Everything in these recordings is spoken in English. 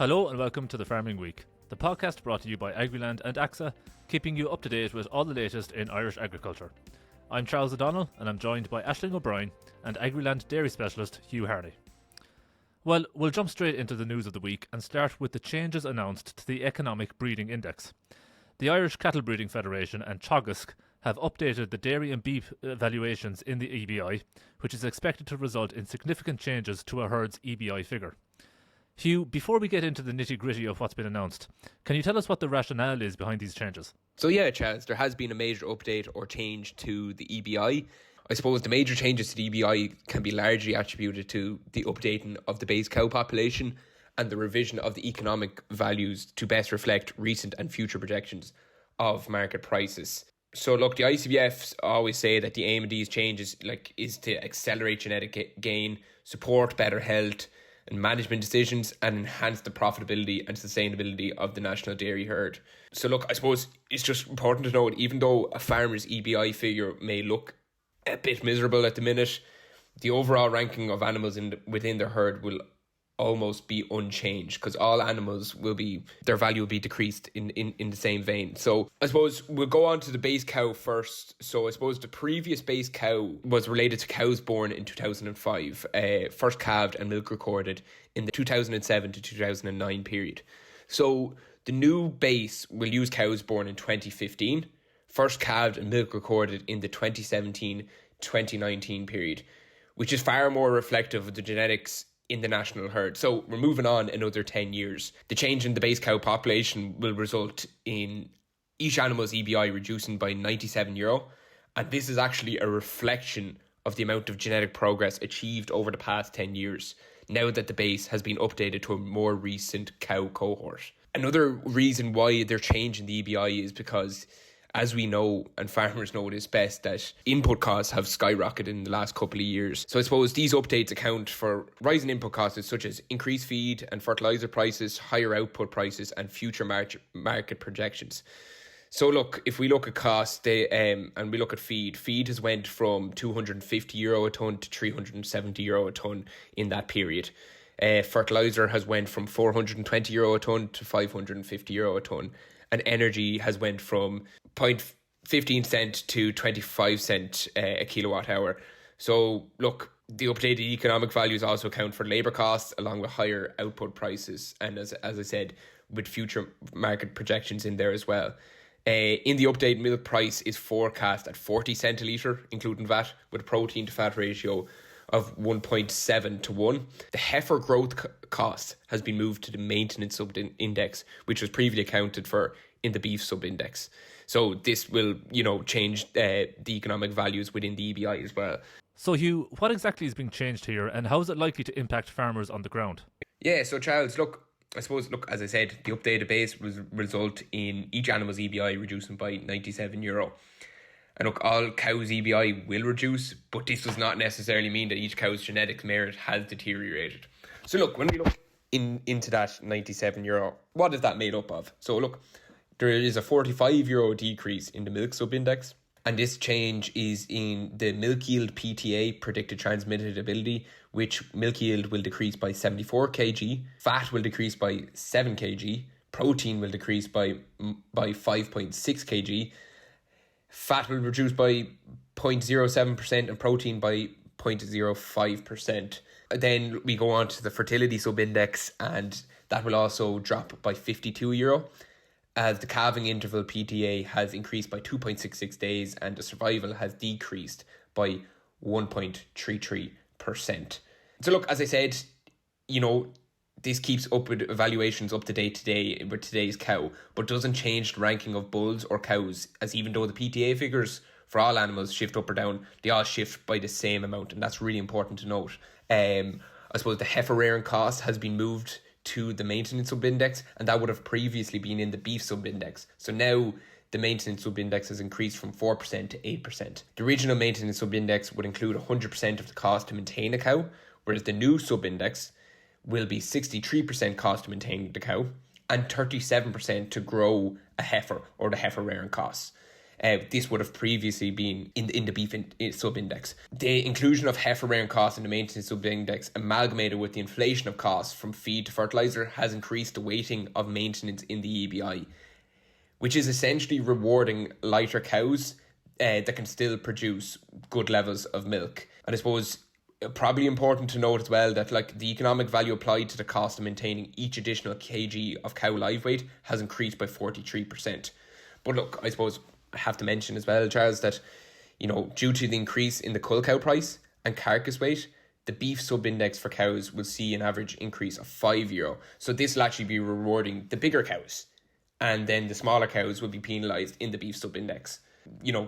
Hello and welcome to the Farming Week, the podcast brought to you by Agriland and AXA, keeping you up to date with all the latest in Irish agriculture. I'm Charles O'Donnell and I'm joined by Aisling O'Brien and Agriland dairy specialist Hugh Harney. Well, we'll jump straight into the news of the week and start with the changes announced to the Economic Breeding Index. The Irish Cattle Breeding Federation and Teagasc have updated the dairy and beef valuations in the EBI, which is expected to result in significant changes to a herd's EBI figure. Hugh, before we get into the nitty-gritty of what's been announced, can you tell us what the rationale is behind these changes? So yeah, Charles, there has been a major update or change to the EBI. I suppose the major changes to the EBI can be largely attributed to the updating of the base cow population and the revision of the economic values to best reflect recent and future projections of market prices. So look, the ICBFs always say that the aim of these changes is to accelerate genetic gain, support better health and management decisions, and enhance the profitability and sustainability of the national dairy herd. So look, I suppose it's just important to note, even though a farmer's EBI figure may look a bit miserable at the minute, the overall ranking of animals within their herd will almost be unchanged, because all animals their value will be decreased in the same vein. So I suppose we'll go on to the base cow first. So I suppose the previous base cow was related to cows born in 2005, first calved and milk recorded in the 2007 to 2009 period. So the new base will use cows born in 2015, first calved and milk recorded in the 2017-2019 period, which is far more reflective of the genetics in the national herd. So we're moving on another 10 years. The change in the base cow population will result in each animal's EBI reducing by €97, and this is actually a reflection of the amount of genetic progress achieved over the past 10 years, now that the base has been updated to a more recent cow cohort. Another reason why they're changing the EBI is because, as we know, and farmers know this best, that input costs have skyrocketed in the last couple of years. So I suppose these updates account for rising input costs such as increased feed and fertiliser prices, higher output prices, and future market projections. So look, if we look at costs, and we look at feed has went from €250 a tonne to €370 a tonne in that period. Fertiliser has went from €420 a tonne to €550 a tonne. And energy has went from 0.15 cent to 25 cent a kilowatt hour. So look, the updated economic values also account for labour costs along with higher output prices, and as I said, with future market projections in there as well. In the updated milk price is forecast at 40 cent a litre, including VAT, with a protein to fat ratio of 1.7 to 1. The heifer growth cost has been moved to the maintenance sub-index, which was previously accounted for in the beef sub-index. So this will, change the economic values within the EBI as well. So Hugh, what exactly is being changed here, and how is it likely to impact farmers on the ground? Yeah, so Charles, as I said, the updated base will result in each animal's EBI reducing by €97. And look, all cows' EBI will reduce, but this does not necessarily mean that each cow's genetic merit has deteriorated. So look, when we look into that €97, what is that made up of? So look, there is a €45 decrease in the milk sub-index, and this change is in the milk yield PTA, predicted transmittability, which milk yield will decrease by 74 kg, fat will decrease by 7 kg, protein will decrease by 5.6 kg, fat will reduce by 0.07% and protein by 0.05%. Then we go on to the fertility sub-index, and that will also drop by €52, as the calving interval PTA has increased by 2.66 days and the survival has decreased by 1.33%. So look, as I said, this keeps up with evaluations up to date today with today's cow, but doesn't change the ranking of bulls or cows, as even though the PTA figures for all animals shift up or down, they all shift by the same amount, and that's really important to note. I suppose the heifer rearing cost has been moved to the maintenance sub-index, and that would have previously been in the beef sub-index. So now the maintenance sub-index has increased from 4% to 8%. The original maintenance sub-index would include 100% of the cost to maintain a cow, whereas the new sub-index will be 63% cost to maintain the cow and 37% to grow a heifer, or the heifer rearing costs. This would have previously been in the beef sub-index. The inclusion of heifer rearing costs in the maintenance sub-index, amalgamated with the inflation of costs from feed to fertiliser, has increased the weighting of maintenance in the EBI, which is essentially rewarding lighter cows that can still produce good levels of milk. And I suppose probably important to note as well that like the economic value applied to the cost of maintaining each additional kg of cow live weight has increased by 43%. But look, I suppose I have to mention as well, Charles, that due to the increase in the cull cow price and carcass weight, the beef sub-index for cows will see an average increase of €5. So this will actually be rewarding the bigger cows, and then the smaller cows will be penalised in the beef sub-index.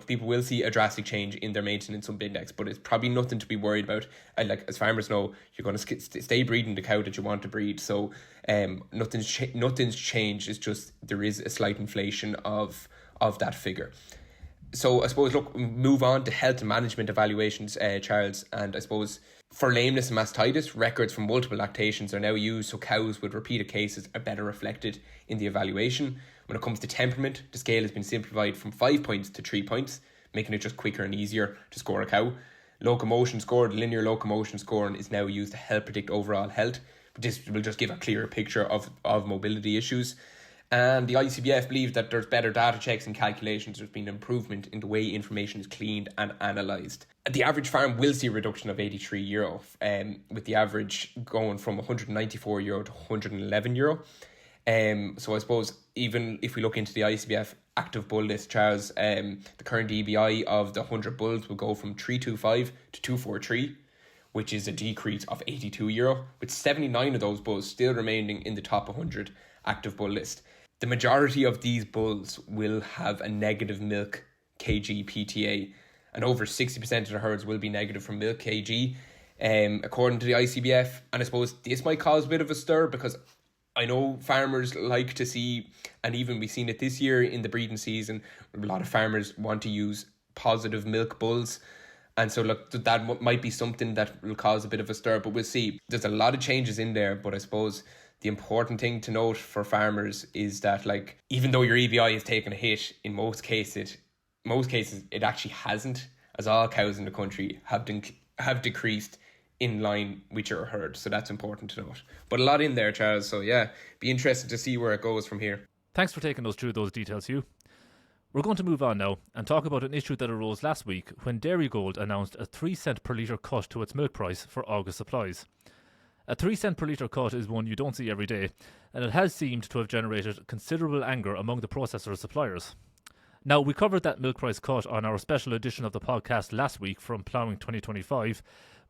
People will see a drastic change in their maintenance sub-index, but it's probably nothing to be worried about. As farmers know, you're going to stay breeding the cow that you want to breed. So nothing's changed. It's just there is a slight inflation of that figure. So I suppose, look, move on to health and management evaluations, Charles. And I suppose for lameness and mastitis, records from multiple lactations are now used, so cows with repeated cases are better reflected in the evaluation. When it comes to temperament, the scale has been simplified from 5 points to 3 points, making it just quicker and easier to score a cow. Locomotion score, the linear locomotion scoring, is now used to help predict overall health. This will just give a clearer picture of mobility issues. And the ICBF believe that there's better data checks and calculations. There's been improvement in the way information is cleaned and analysed. The average farm will see a reduction of €83, with the average going from €194 to €111. So I suppose even if we look into the ICBF active bull list, Charles, the current EBI of the 100 bulls will go from 325 to 243, which is a decrease of €82, with 79 of those bulls still remaining in the top 100 active bull list. The majority of these bulls will have a negative milk kg PTA, and over 60% of the herds will be negative from milk kg, according to the ICBF. And I suppose this might cause a bit of a stir, because I know farmers like to see, and even we've seen it this year in the breeding season, a lot of farmers want to use positive milk bulls. And so look, that might be something that will cause a bit of a stir, but we'll see. There's a lot of changes in there, but I suppose the important thing to note for farmers is that, like, even though your EBI has taken a hit, in most cases it actually hasn't, as all cows in the country have decreased in line with your herd. So that's important to note. But a lot in there, Charles. So yeah, be interested to see where it goes from here. Thanks for taking us through those details, Hugh. We're going to move on now and talk about an issue that arose last week when Dairygold announced a 3 cent per litre cut to its milk price for August supplies. A 3 cent per litre cut is one you don't see every day, and it has seemed to have generated considerable anger among the processor suppliers. Now, we covered that milk price cut on our special edition of the podcast last week from Ploughing 2025,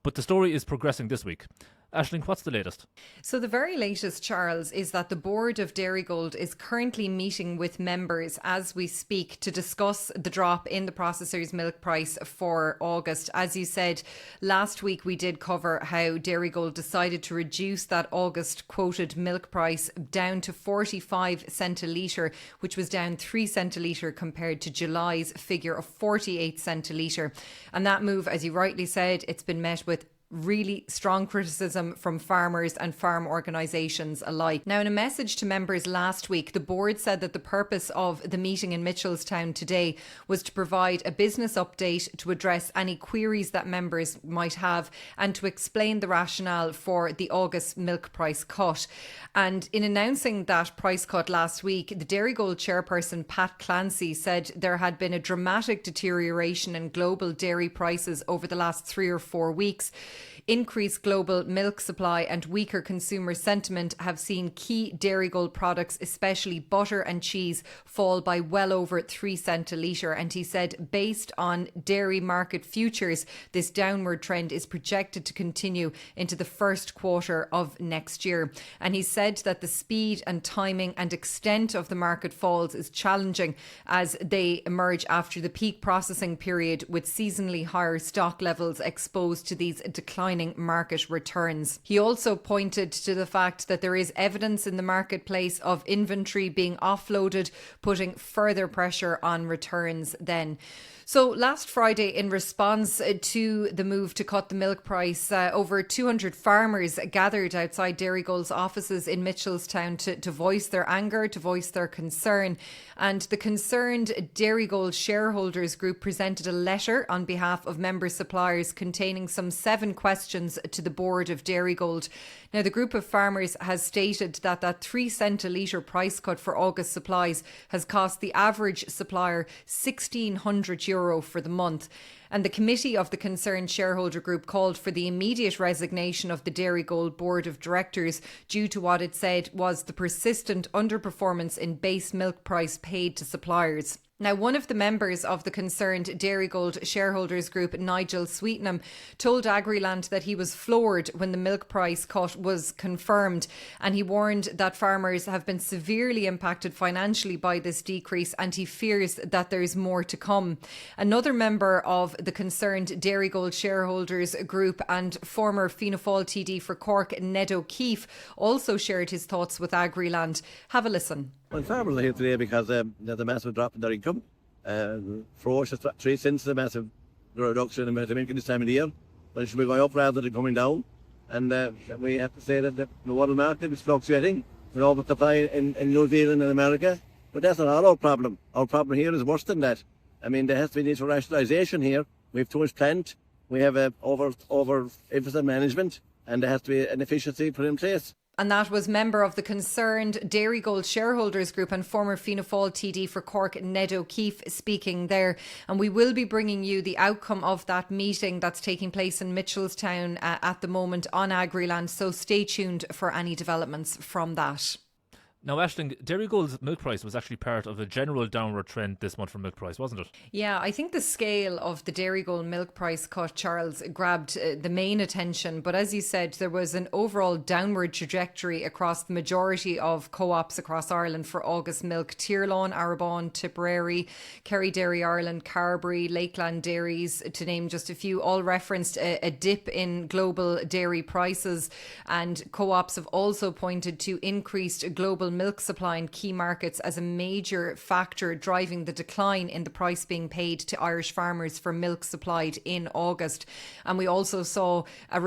but the story is progressing this week. Aisling, what's the latest? So the very latest, Charles, is that the board of Dairygold is currently meeting with members as we speak to discuss the drop in the processor's milk price for August. As you said, last week we did cover how Dairygold decided to reduce that August quoted milk price down to 45 cent a litre, which was down 3 cent a litre compared to July's figure of 48 cent a litre. And that move, as you rightly said, it's been met with really strong criticism from farmers and farm organisations alike. Now, in a message to members last week, the board said that the purpose of the meeting in Mitchelstown today was to provide a business update to address any queries that members might have and to explain the rationale for the August milk price cut. And in announcing that price cut last week, the Dairygold chairperson Pat Clancy said there had been a dramatic deterioration in global dairy prices over the last 3 or 4 weeks. Increased global milk supply and weaker consumer sentiment have seen key Dairygold products, especially butter and cheese, fall by well over 3 cent a litre. And he said, based on dairy market futures, this downward trend is projected to continue into the first quarter of next year. And he said that the speed and timing and extent of the market falls is challenging as they emerge after the peak processing period, with seasonally higher stock levels exposed to these declining declining market returns. He also pointed to the fact that there is evidence in the marketplace of inventory being offloaded, putting further pressure on returns then. So last Friday, in response to the move to cut the milk price, over 200 farmers gathered outside Dairygold's offices in Mitchelstown to voice their anger, to voice their concern. And the concerned Dairygold shareholders group presented a letter on behalf of member suppliers containing some 7 questions to the board of Dairygold. Now, the group of farmers has stated that 3 cent a litre price cut for August supplies has cost the average supplier €1,600 for the month. And the committee of the concerned shareholder group called for the immediate resignation of the Dairygold board of directors due to what it said was the persistent underperformance in base milk price paid to suppliers. Now, one of the members of the concerned Dairygold shareholders group, Nigel Sweetenham, told Agriland that he was floored when the milk price cut was confirmed, and he warned that farmers have been severely impacted financially by this decrease, and he fears that there's more to come. Another member of the concerned Dairygold shareholders group and former Fianna Fáil TD for Cork, Ned O'Keefe, also shared his thoughts with Agriland. Have a listen. Well, farmers are here today because there's a massive drop in their income. Ferocious 3 cents, a massive reduction in milk this time of the year. But it should be going up rather than coming down. And we have to say that the world market is fluctuating with oversupply in New Zealand and America. But that's not our problem. Our problem here is worse than that. I mean, there has to be this rationalisation here. We have too much plant. We have over emphasis management, and there has to be an efficiency put in place. And that was member of the concerned Dairygold shareholders group and former Fianna Fáil TD for Cork, Ned O'Keefe, speaking there. And we will be bringing you the outcome of that meeting that's taking place in Mitchelstown at the moment on Agriland. So stay tuned for any developments from that. Now, Aisling, Dairygold's milk price was actually part of a general downward trend this month for milk price, wasn't it? Yeah, I think the scale of the Dairygold milk price cut, Charles, grabbed the main attention. But as you said, there was an overall downward trajectory across the majority of co-ops across Ireland for August milk. Tirlawn, Arabon, Tipperary, Kerry Dairy Ireland, Carberry, Lakeland Dairies, to name just a few, all referenced a dip in global dairy prices. And co-ops have also pointed to increased global milk supply in key markets as a major factor driving the decline in the price being paid to Irish farmers for milk supplied in August. And we also saw a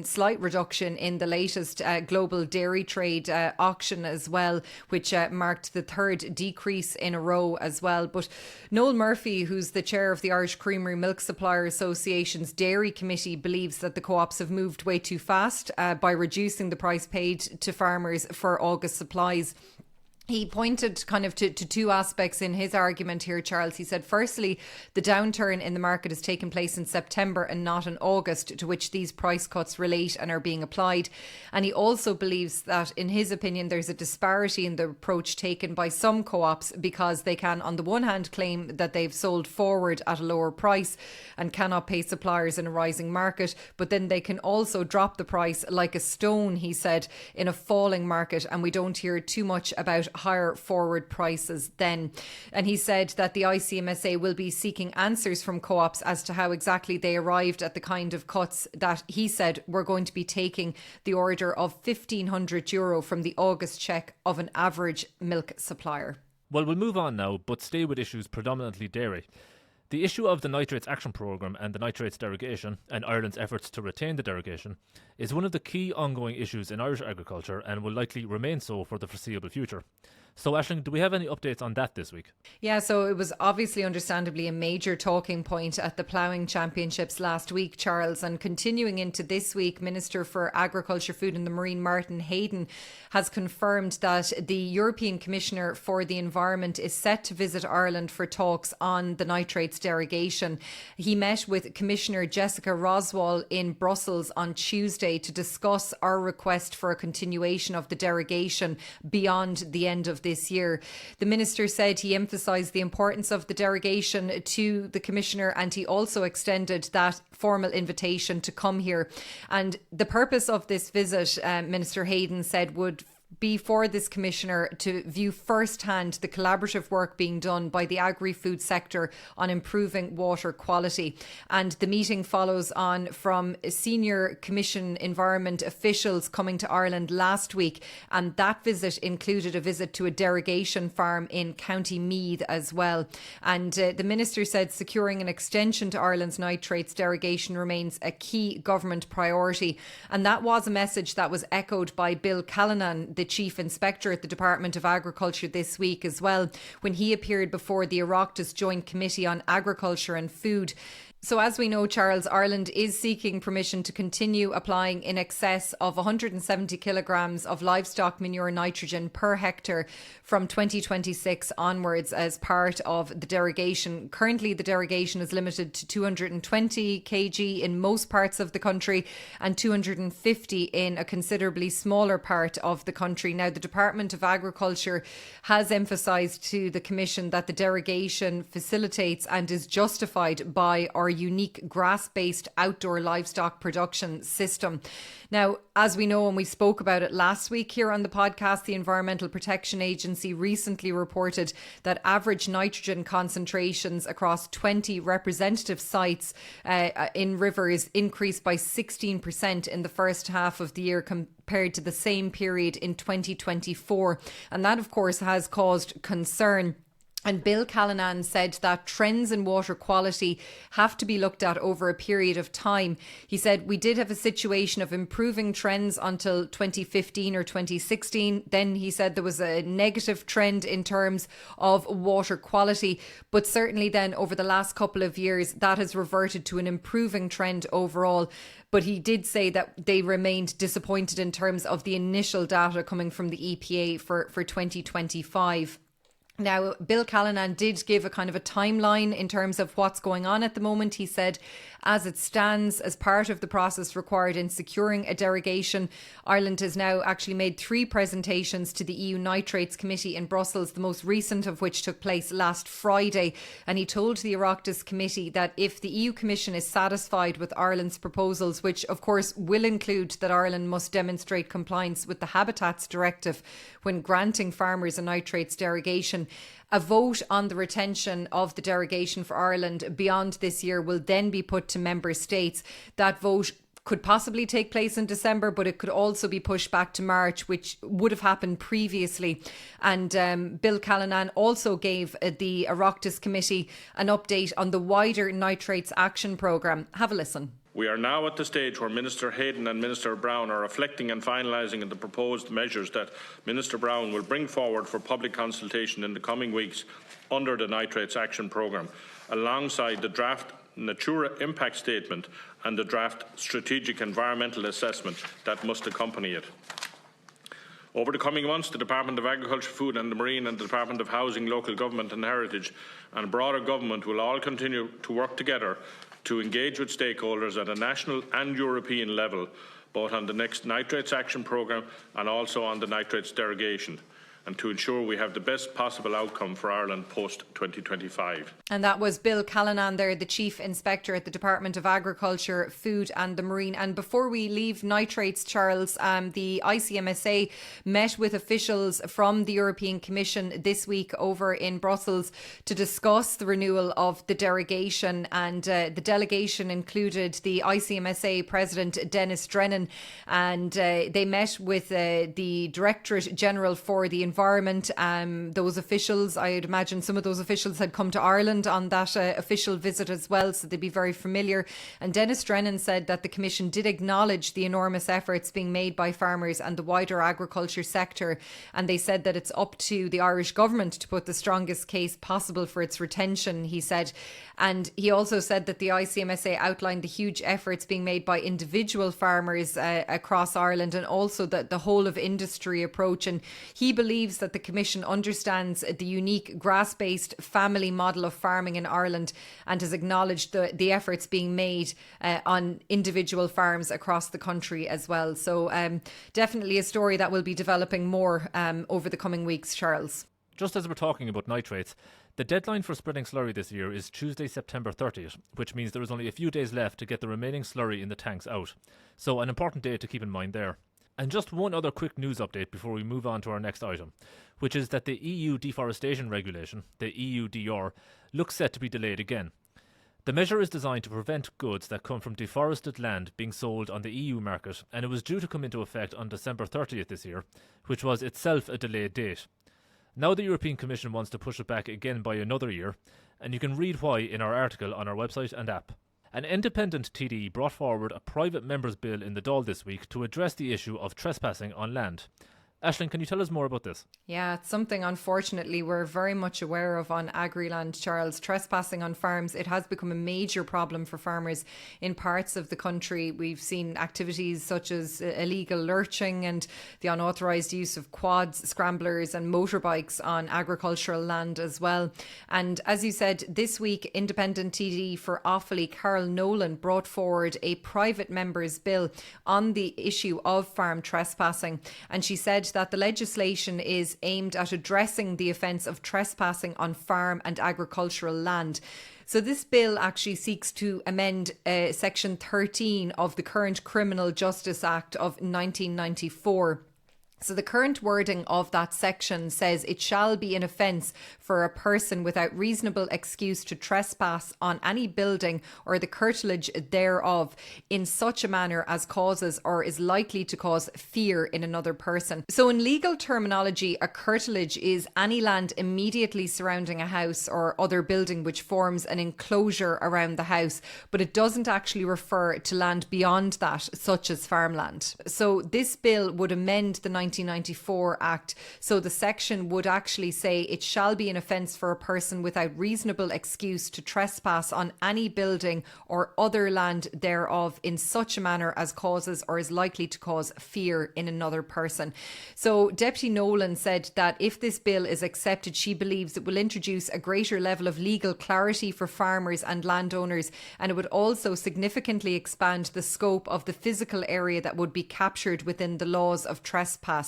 slight reduction in the latest global dairy trade auction as well, which marked the 3rd decrease in a row as well. But Noel Murphy, who's the chair of the Irish Creamery Milk Supplier Association's Dairy Committee, believes that the co-ops have moved way too fast by reducing the price paid to farmers for August supplies. He pointed kind of to 2 aspects in his argument here, Charles. He said, firstly, the downturn in the market has taken place in September and not in August, to which these price cuts relate and are being applied. And he also believes that, in his opinion, there's a disparity in the approach taken by some co-ops because they can, on the one hand, claim that they've sold forward at a lower price and cannot pay suppliers in a rising market, but then they can also drop the price like a stone, he said, in a falling market, and we don't hear too much about higher forward prices then. And he said that the ICMSA will be seeking answers from co-ops as to how exactly they arrived at the kind of cuts that he said were going to be taking the order of €1,500 from the August check of an average milk supplier. Well, we'll move on now, but stay with issues predominantly dairy. The issue of the Nitrates Action Programme and the Nitrates derogation, and Ireland's efforts to retain the derogation, is one of the key ongoing issues in Irish agriculture and will likely remain so for the foreseeable future. So, Aisling, do we have any updates on that this week? Yeah, so it was obviously understandably a major talking point at the ploughing championships last week, Charles. And continuing into this week, Minister for Agriculture, Food and the Marine, Martin Hayden, has confirmed that the European Commissioner for the Environment is set to visit Ireland for talks on the nitrates derogation. He met with Commissioner Jessica Roswell in Brussels on Tuesday to discuss our request for a continuation of the derogation beyond the end of this year. The Minister said he emphasised the importance of the derogation to the Commissioner, and he also extended that formal invitation to come here. And the purpose of this visit, Minister Hayden said, would be for this commissioner to view firsthand the collaborative work being done by the agri-food sector on improving water quality. And the meeting follows on from senior Commission environment officials coming to Ireland last week, and that visit included a visit to a derogation farm in County Meath as well. And the minister said securing an extension to Ireland's nitrates derogation remains a key government priority, and that was a message that was echoed by Bill Callanan, the Chief Inspector at the Department of Agriculture, this week as well, when he appeared before the Oireachtas Joint Committee on Agriculture and Food. So as we know, Charles, Ireland is seeking permission to continue applying in excess of 170 kilograms of livestock manure nitrogen per hectare from 2026 onwards as part of the derogation. Currently, the derogation is limited to 220 kg in most parts of the country and 250 in a considerably smaller part of the country. Now, the Department of Agriculture has emphasised to the Commission that the derogation facilitates and is justified by our unique grass-based outdoor livestock production system. Now, as we know, and we spoke about it last week here on the podcast, the Environmental Protection Agency recently reported that average nitrogen concentrations across 20 representative sites in rivers increased by 16% in the first half of the year compared to the same period in 2024. And that, of course, has caused concern. And Bill Callanan said that trends in water quality have to be looked at over a period of time. He said, we did have a situation of improving trends until 2015 or 2016. Then he said there was a negative trend in terms of water quality. But certainly then over the last couple of years, that has reverted to an improving trend overall. But he did say that they remained disappointed in terms of the initial data coming from the EPA for 2025. Now, Bill Callanan did give a kind of a timeline in terms of what's going on at the moment. He said, as it stands, as part of the process required in securing a derogation, Ireland has now actually made 3 presentations to the EU Nitrates Committee in Brussels, the most recent of which took place last Friday. And he told the Oireachtas Committee that if the EU Commission is satisfied with Ireland's proposals, which of course will include that Ireland must demonstrate compliance with the Habitats Directive when granting farmers a nitrates derogation, a vote on the retention of the derogation for Ireland beyond this year will then be put to member states. That vote could possibly take place in December, but it could also be pushed back to March, which would have happened previously. And Bill Callanan also gave the Oireachtas Committee an update on the wider Nitrates Action Programme. Have a listen. We are now at the stage where Minister Hayden and Minister Brown are reflecting and finalising on the proposed measures that Minister Brown will bring forward for public consultation in the coming weeks under the Nitrates Action Programme, alongside the draft Natura Impact Statement and the draft Strategic Environmental Assessment that must accompany it. Over the coming months, the Department of Agriculture, Food and the Marine and the Department of Housing, Local Government and Heritage and broader government will all continue to work together to engage with stakeholders at a national and European level, both on the next Nitrates Action Programme and also on the nitrates derogation, and to ensure we have the best possible outcome for Ireland post-2025. And that was Bill Callanan there, the Chief Inspector at the Department of Agriculture, Food and the Marine. And before we leave nitrates, Charles, the ICMSA met with officials from the European Commission this week over in Brussels to discuss the renewal of the derogation. And the delegation included the ICMSA President Dennis Drennan, and they met with the Directorate General for the Environment. Those officials, I'd imagine some of those officials had come to Ireland on that official visit as well, so they'd be very familiar. And Dennis Drennan said that the Commission did acknowledge the enormous efforts being made by farmers and the wider agriculture sector, and they said that it's up to the Irish government to put the strongest case possible for its retention, he said. And he also said that the ICMSA outlined the huge efforts being made by individual farmers across Ireland, and also the whole of industry approach. And he believes that the Commission understands the unique grass-based family model of farming in Ireland and has acknowledged the efforts being made on individual farms across the country as well. So definitely a story that will be developing more over the coming weeks, Charles. Just as we're talking about nitrates, the deadline for spreading slurry this year is Tuesday, September 30th, which means there is only a few days left to get the remaining slurry in the tanks out. So an important date to keep in mind there. And just one other quick news update before we move on to our next item, which is that the EU deforestation regulation, the EUDR, looks set to be delayed again. The measure is designed to prevent goods that come from deforested land being sold on the EU market, and it was due to come into effect on December 30th this year, which was itself a delayed date. Now the European Commission wants to push it back again by another year, and you can read why in our article on our website and app. An independent TD brought forward a private member's bill in the Dáil this week to address the issue of trespassing on land. Aisling, can you tell us more about this? Yeah, it's something unfortunately we're very much aware of on Agriland, Charles. Trespassing on farms, it has become a major problem for farmers in parts of the country. We've seen activities such as illegal lurching and the unauthorised use of quads, scramblers and motorbikes on agricultural land as well. And as you said, this week, independent TD for Offaly, Carol Nolan, brought forward a private member's bill on the issue of farm trespassing. And she said that the legislation is aimed at addressing the offence of trespassing on farm and agricultural land. So this bill actually seeks to amend Section 13 of the current Criminal Justice Act of 1994. So the current wording of that section says it shall be an offence for a person without reasonable excuse to trespass on any building or the curtilage thereof in such a manner as causes or is likely to cause fear in another person. So in legal terminology, a curtilage is any land immediately surrounding a house or other building which forms an enclosure around the house, but it doesn't actually refer to land beyond that, such as farmland. So this bill would amend the 1994 Act. So the section would actually say it shall be an offence for a person without reasonable excuse to trespass on any building or other land thereof in such a manner as causes or is likely to cause fear in another person. So Deputy Nolan said that if this bill is accepted, she believes it will introduce a greater level of legal clarity for farmers and landowners, and it would also significantly expand the scope of the physical area that would be captured within the laws of trespass.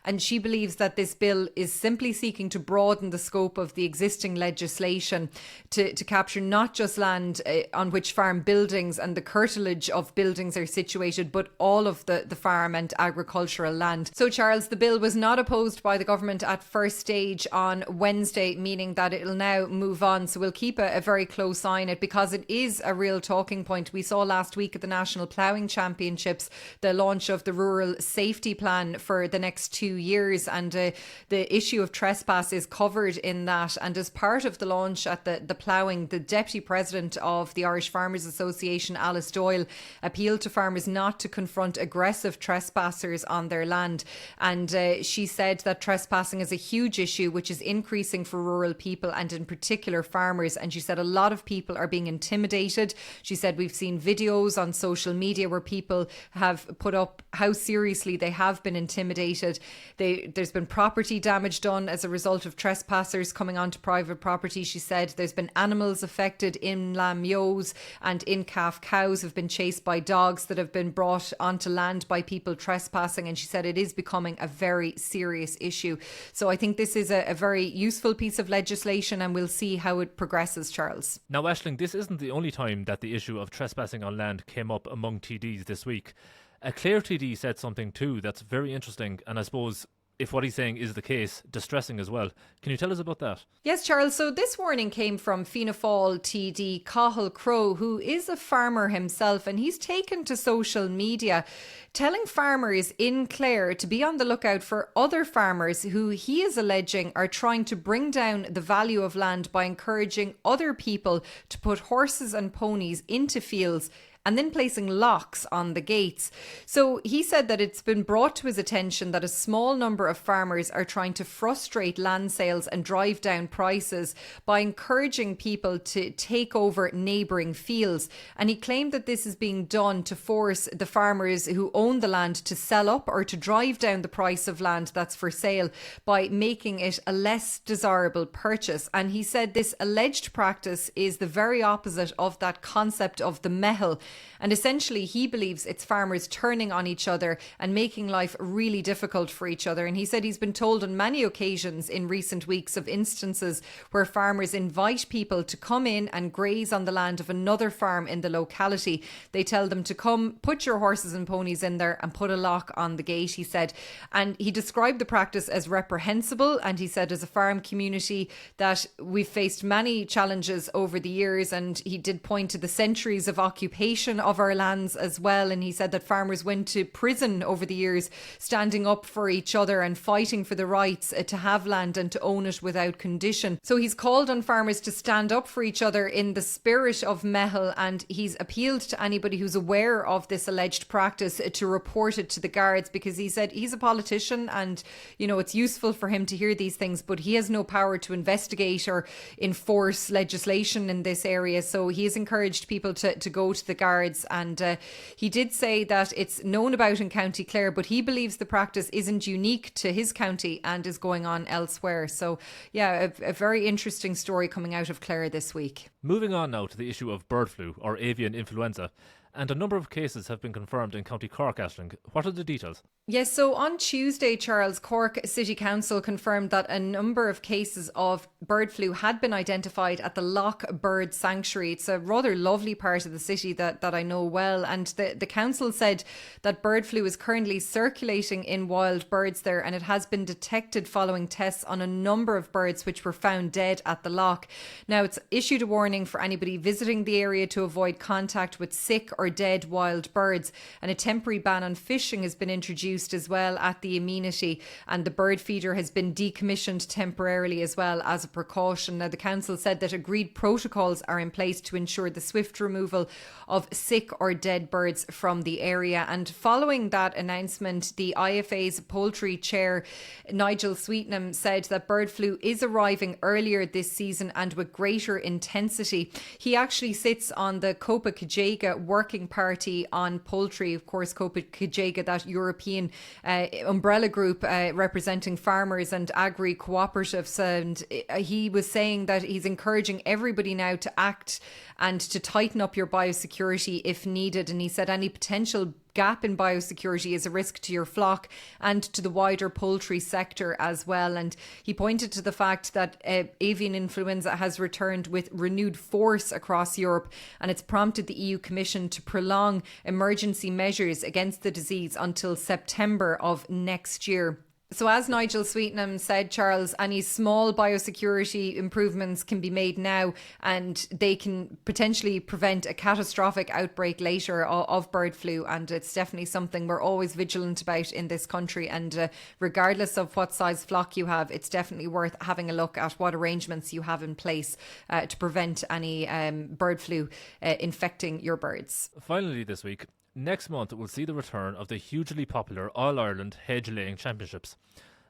And she believes that this bill is simply seeking to broaden the scope of the existing legislation to capture not just land on which farm buildings and the curtilage of buildings are situated, but all of the farm and agricultural land. So Charles, the bill was not opposed by the government at first stage on Wednesday, meaning that it'll now move on. So we'll keep a very close eye on it because it is a real talking point. We saw last week at the National Ploughing Championships the launch of the Rural Safety Plan for the next 2 years, and the issue of trespass is covered in that. And as part of the launch at the ploughing, the Deputy President of the Irish Farmers Association, Alice Doyle, appealed to farmers not to confront aggressive trespassers on their land. And she said that trespassing is a huge issue which is increasing for rural people and in particular farmers. And she said a lot of people are being intimidated. She said we've seen videos on social media where people have put up how seriously they have been intimidated. There's been property damage done as a result of trespassers coming onto private property. She said there's been animals affected. In lamb ewes and in calf cows have been chased by dogs that have been brought onto land by people trespassing. And she said it is becoming a very serious issue. So I think this is a very useful piece of legislation, and we'll see how it progresses, Charles. Now, Aisling, this isn't the only time that the issue of trespassing on land came up among TDs this week. A Clare TD said something too that's very interesting, and I suppose if what he's saying is the case, distressing as well. Can you tell us about that? Yes, Charles. So this warning came from Fianna Fáil TD Cathal Crowe, who is a farmer himself, and he's taken to social media telling farmers in Clare to be on the lookout for other farmers who he is alleging are trying to bring down the value of land by encouraging other people to put horses and ponies into fields and then placing locks on the gates. So he said that it's been brought to his attention that a small number of farmers are trying to frustrate land sales and drive down prices by encouraging people to take over neighbouring fields. And he claimed that this is being done to force the farmers who own the land to sell up or to drive down the price of land that's for sale by making it a less desirable purchase. And he said this alleged practice is the very opposite of that concept of the mehel, And essentially, he believes it's farmers turning on each other and making life really difficult for each other. And he said he's been told on many occasions in recent weeks of instances where farmers invite people to come in and graze on the land of another farm in the locality. They tell them to come, put your horses and ponies in there and put a lock on the gate, he said. And he described the practice as reprehensible. And he said, as a farm community, that we've faced many challenges over the years. And he did point to the centuries of occupation of our lands as well. And he said that farmers went to prison over the years, standing up for each other and fighting for the rights to have land and to own it without condition. So he's called on farmers to stand up for each other in the spirit of Mehel, and he's appealed to anybody who's aware of this alleged practice to report it to the guards, because he said he's a politician and, you know, it's useful for him to hear these things, but he has no power to investigate or enforce legislation in this area. So he has encouraged people to go to the guards, and he did say that it's known about in County Clare, but he believes the practice isn't unique to his county and is going on elsewhere. So yeah, a very interesting story coming out of Clare this week. Moving on now to the issue of bird flu or avian influenza. And a number of cases have been confirmed in County Cork, Aisling. What are the details? Yes, so on Tuesday, Charles, Cork City Council confirmed that a number of cases of bird flu had been identified at the Loch Bird Sanctuary. It's a rather lovely part of the city that I know well. And the council said that bird flu is currently circulating in wild birds there, and it has been detected following tests on a number of birds which were found dead at the loch. Now, it's issued a warning for anybody visiting the area to avoid contact with sick or dead wild birds, and a temporary ban on fishing has been introduced as well at the amenity, and the bird feeder has been decommissioned temporarily as well as a precaution. Now, the council said that agreed protocols are in place to ensure the swift removal of sick or dead birds from the area. And following that announcement, the IFA's poultry chair Nigel Sweetnam said that bird flu is arriving earlier this season and with greater intensity. He actually sits on the Copa Cogeca working party on poultry. Of course, Copa Cogeca, that European umbrella group representing farmers and agri cooperatives, and he was saying that he's encouraging everybody now to act and to tighten up your biosecurity if needed. And he said any potential gap in biosecurity is a risk to your flock and to the wider poultry sector as well. And he pointed to the fact that avian influenza has returned with renewed force across Europe, and it's prompted the EU Commission to prolong emergency measures against the disease until September of next year. So as Nigel Sweetnam said, Charles, any small biosecurity improvements can be made now, and they can potentially prevent a catastrophic outbreak later of bird flu. And it's definitely something we're always vigilant about in this country. And regardless of what size flock you have, it's definitely worth having a look at what arrangements you have in place to prevent any bird flu infecting your birds. Finally this week, next month we'll see the return of the hugely popular All-Ireland Hedge Laying Championships.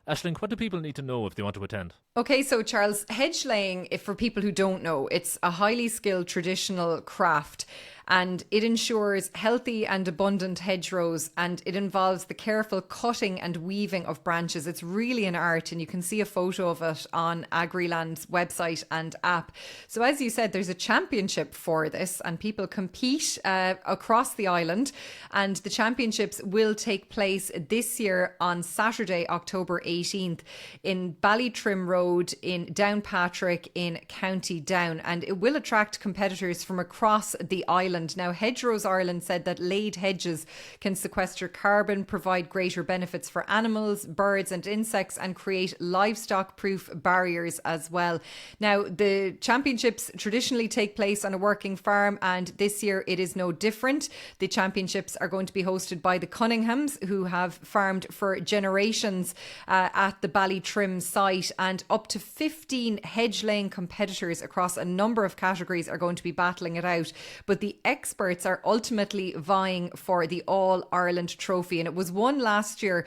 Aisling, what do people need to know if they want to attend? Okay, so Charles, hedge laying, if for people who don't know, it's a highly skilled traditional craft, and it ensures healthy and abundant hedgerows, and it involves the careful cutting and weaving of branches. It's really an art, and you can see a photo of it on Agriland's website and app. So as you said, there's a championship for this, and people compete across the island, and the championships will take place this year on Saturday, October 18th in Ballytrim Road in Downpatrick in County Down, and it will attract competitors from across the island. Now, Hedgerows Ireland said that laid hedges can sequester carbon, provide greater benefits for animals, birds and insects, and create livestock-proof barriers as well. Now, the championships traditionally take place on a working farm, and this year it is no different. The championships are going to be hosted by the Cunninghams, who have farmed for generations at the Ballytrim site, and up to 15 hedge-laying competitors across a number of categories are going to be battling it out. But the experts are ultimately vying for the All-Ireland trophy, and it was won last year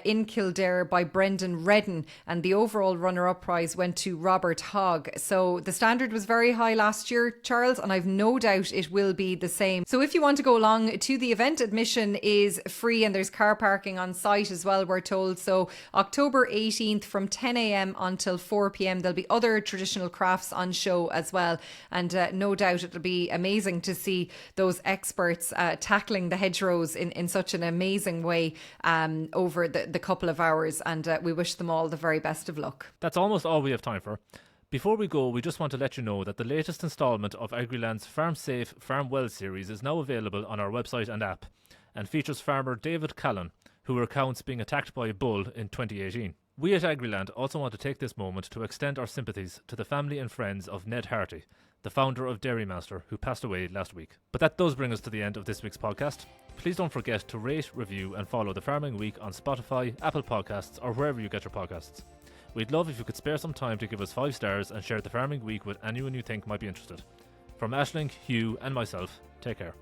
in Kildare by Brendan Redden, and the overall runner-up prize went to Robert Hogg. So the standard was very high last year, Charles, and I've no doubt it will be the same. So if you want to go along to the event, admission is free, and there's car parking on site as well, we're told. So October 18th from 10 a.m. until 4 p.m. there'll be other traditional crafts on show as well, and no doubt it'll be amazing to see see those experts tackling the hedgerows in such an amazing way over the couple of hours, and we wish them all the very best of luck. That's almost all we have time for. Before we go, we just want to let you know that the latest instalment of Agriland's Farm Safe, Farm Well series is now available on our website and app, and features farmer David Callan, who recounts being attacked by a bull in 2018. We at Agriland also want to take this moment to extend our sympathies to the family and friends of Ned Harty, the founder of Dairymaster, who passed away last week. But that does bring us to the end of this week's podcast. Please don't forget to rate, review and follow The Farming Week on Spotify, Apple Podcasts or wherever you get your podcasts. We'd love if you could spare some time to give us 5 stars and share The Farming Week with anyone you think might be interested. From Aisling, Hugh and myself, take care.